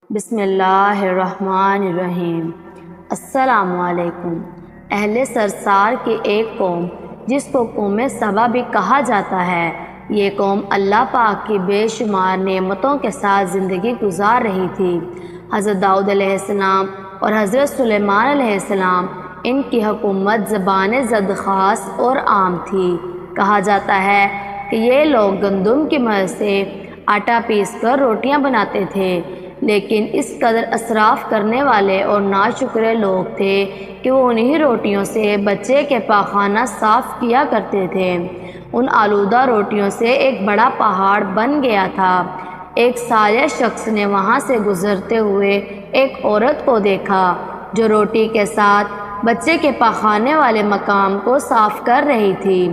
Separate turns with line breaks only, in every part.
بسم اللہ الرحمن الرحیم۔ السلام علیکم۔ اہل سرسار کی ایک قوم جس کو قوم سبا بھی کہا جاتا ہے، یہ قوم اللہ پاک کی بے شمار نعمتوں کے ساتھ زندگی گزار رہی تھی۔ حضرت داؤد علیہ السلام اور حضرت سلیمان علیہ السلام، ان کی حکومت زبان زد خاص اور عام تھی۔ کہا جاتا ہے کہ یہ لوگ گندم کی مر سے آٹا پیس کر روٹیاں بناتے تھے، لیکن اس قدر اسراف کرنے والے اور ناشکرے لوگ تھے کہ وہ انہی روٹیوں سے بچے کے پاخانہ صاف کیا کرتے تھے۔ ان آلودہ روٹیوں سے ایک بڑا پہاڑ بن گیا تھا۔ ایک صالح شخص نے وہاں سے گزرتے ہوئے ایک عورت کو دیکھا جو روٹی کے ساتھ بچے کے پاخانے والے مقام کو صاف کر رہی تھی۔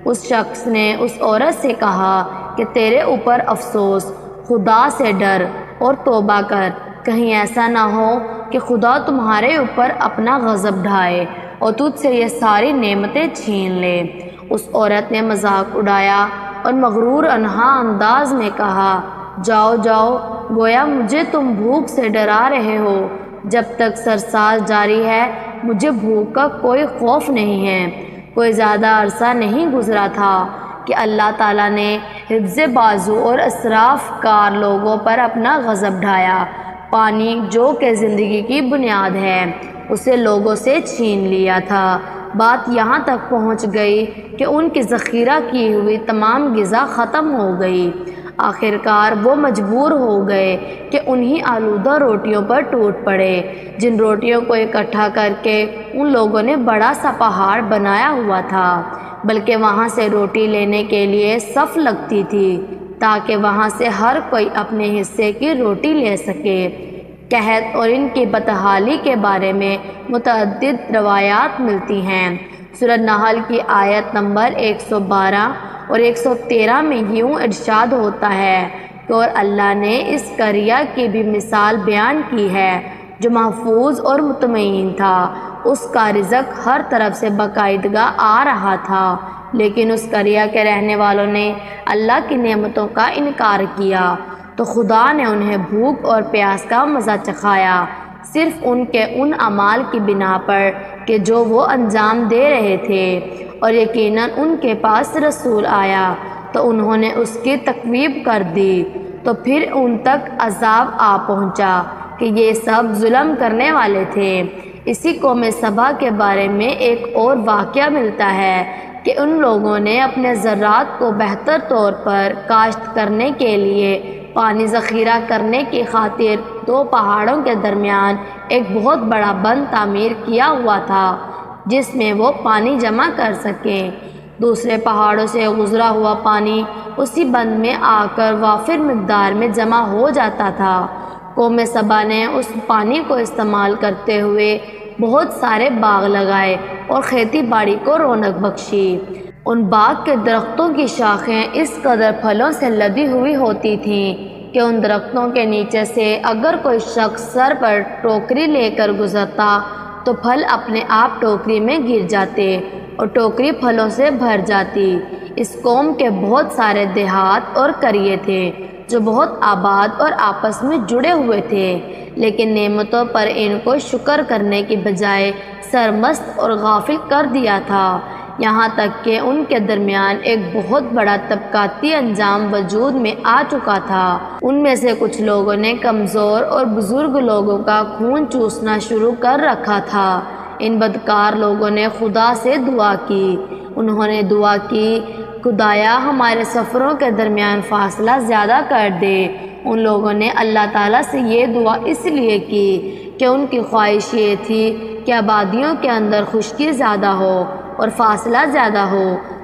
اس شخص نے اس عورت سے کہا کہ تیرے اوپر افسوس، خدا سے ڈر اور توبہ کر، کہیں ایسا نہ ہو کہ خدا تمہارے اوپر اپنا غضب ڈھائے اور تجھ سے یہ ساری نعمتیں چھین لے۔ اس عورت نے مذاق اڑایا اور مغرور انہا انداز میں کہا، جاؤ جاؤ، گویا مجھے تم بھوک سے ڈرا رہے ہو۔ جب تک سرسال جاری ہے مجھے بھوک کا کوئی خوف نہیں ہے۔ کوئی زیادہ عرصہ نہیں گزرا تھا کہ اللہ تعالیٰ نے حفظ بازو اور اسراف کار لوگوں پر اپنا غضب ڈھایا۔ پانی جو کہ زندگی کی بنیاد ہے، اسے لوگوں سے چھین لیا تھا۔ بات یہاں تک پہنچ گئی کہ ان کی ذخیرہ کی ہوئی تمام غذا ختم ہو گئی۔ آخرکار وہ مجبور ہو گئے کہ انہی آلودہ روٹیوں پر ٹوٹ پڑے، جن روٹیوں کو اکٹھا کر کے ان لوگوں نے بڑا سا پہاڑ بنایا ہوا تھا، بلکہ وہاں سے روٹی لینے کے لیے صف لگتی تھی تاکہ وہاں سے ہر کوئی اپنے حصے کی روٹی لے سکے۔ قحط اور ان کی بدحالی کے بارے میں متعدد روایات ملتی ہیں۔ سورۃ نحل کی آیت نمبر 112 اور 113 میں یوں ارشاد ہوتا ہے کہ اور اللہ نے اس قریہ کی بھی مثال بیان کی ہے جو محفوظ اور مطمئن تھا۔ اس کا رزق ہر طرف سے باقاعدگی آ رہا تھا، لیکن اس قریہ کے رہنے والوں نے اللہ کی نعمتوں کا انکار کیا تو خدا نے انہیں بھوک اور پیاس کا مزہ چکھایا، صرف ان کے ان اعمال کی بنا پر کہ جو وہ انجام دے رہے تھے۔ اور یقیناً ان کے پاس رسول آیا تو انہوں نے اس کی تکذیب کر دی، تو پھر ان تک عذاب آ پہنچا کہ یہ سب ظلم کرنے والے تھے۔ اسی قوم سبا کے بارے میں ایک اور واقعہ ملتا ہے کہ ان لوگوں نے اپنے زراعت کو بہتر طور پر کاشت کرنے کے لیے پانی ذخیرہ کرنے کی خاطر دو پہاڑوں کے درمیان ایک بہت بڑا بند تعمیر کیا ہوا تھا جس میں وہ پانی جمع کر سکیں۔ دوسرے پہاڑوں سے گزرا ہوا پانی اسی بند میں آ کر وافر مقدار میں جمع ہو جاتا تھا۔ قوم سبا نے اس پانی کو استعمال کرتے ہوئے بہت سارے باغ لگائے اور کھیتی باڑی کو رونق بخشی۔ ان باغ کے درختوں کی شاخیں اس قدر پھلوں سے لدی ہوئی ہوتی تھیں کہ ان درختوں کے نیچے سے اگر کوئی شخص سر پر ٹوکری لے کر گزرتا تو پھل اپنے آپ ٹوکری میں گر جاتے اور ٹوکری پھلوں سے بھر جاتی۔ اس قوم کے بہت سارے دیہات اور قریے تھے جو بہت آباد اور آپس میں جڑے ہوئے تھے، لیکن نعمتوں پر ان کو شکر کرنے کی بجائے سرمست اور غافل کر دیا تھا، یہاں تک کہ ان کے درمیان ایک بہت بڑا طبقاتی انجام وجود میں آ چکا تھا۔ ان میں سے کچھ لوگوں نے کمزور اور بزرگ لوگوں کا خون چوسنا شروع کر رکھا تھا۔ ان بدکار لوگوں نے خدا سے دعا کی۔ انہوں نے دعا کی، خدایا ہمارے سفروں کے درمیان فاصلہ زیادہ کر دے۔ ان لوگوں نے اللہ تعالیٰ سے یہ دعا اس لیے کی کہ ان کی خواہش یہ تھی کہ آبادیوں کے اندر خشکی زیادہ ہو اور فاصلہ زیادہ ہو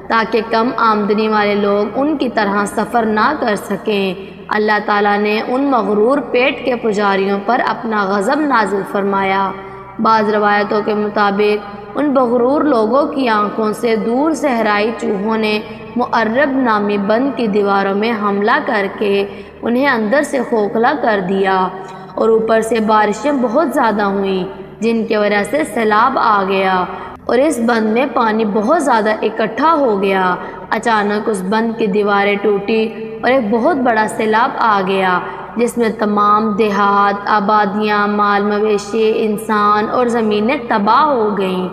تاکہ کم آمدنی والے لوگ ان کی طرح سفر نہ کر سکیں۔ اللہ تعالیٰ نے ان مغرور پیٹ کے پجاریوں پر اپنا غضب نازل فرمایا۔ بعض روایتوں کے مطابق ان مغرور لوگوں کی آنکھوں سے دور صحرائی چوہوں نے معرب نامی بند کی دیواروں میں حملہ کر کے انہیں اندر سے کھوکھلا کر دیا، اور اوپر سے بارشیں بہت زیادہ ہوئیں جن کی وجہ سے سیلاب آ گیا اور اس بند میں پانی بہت زیادہ اکٹھا ہو گیا۔ اچانک اس بند کی دیواریں ٹوٹی اور ایک بہت بڑا سیلاب آ گیا۔ جس میں تمام دیہات، آبادیاں، مال مویشی، انسان اور زمینیں تباہ ہو گئیں،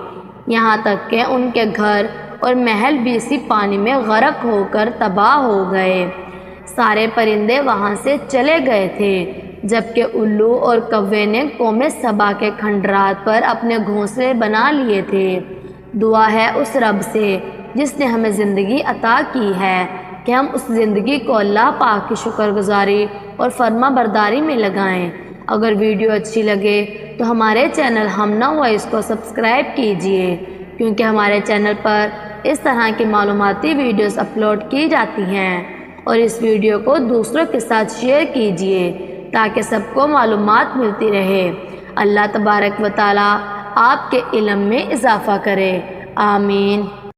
یہاں تک کہ ان کے گھر اور محل بھی اسی پانی میں غرق ہو کر تباہ ہو گئے۔ سارے پرندے وہاں سے چلے گئے تھے، جبکہ الو اور کوے نے قوم سبا کے کھنڈرات پر اپنے گھونسلے بنا لیے تھے۔ دعا ہے اس رب سے جس نے ہمیں زندگی عطا کی ہے کہ ہم اس زندگی کو اللہ پاک کی شکر گزاری اور فرما برداری میں لگائیں۔ اگر ویڈیو اچھی لگے تو ہمارے چینل ہمنا وائس کو سبسکرائب کیجیے، کیونکہ ہمارے چینل پر اس طرح کی معلوماتی ویڈیوز اپلوڈ کی جاتی ہیں، اور اس ویڈیو کو دوسروں کے ساتھ شیئر کیجیے تاکہ سب کو معلومات ملتی رہے۔ اللہ تبارک و تعالی آپ کے علم میں اضافہ کرے، آمین۔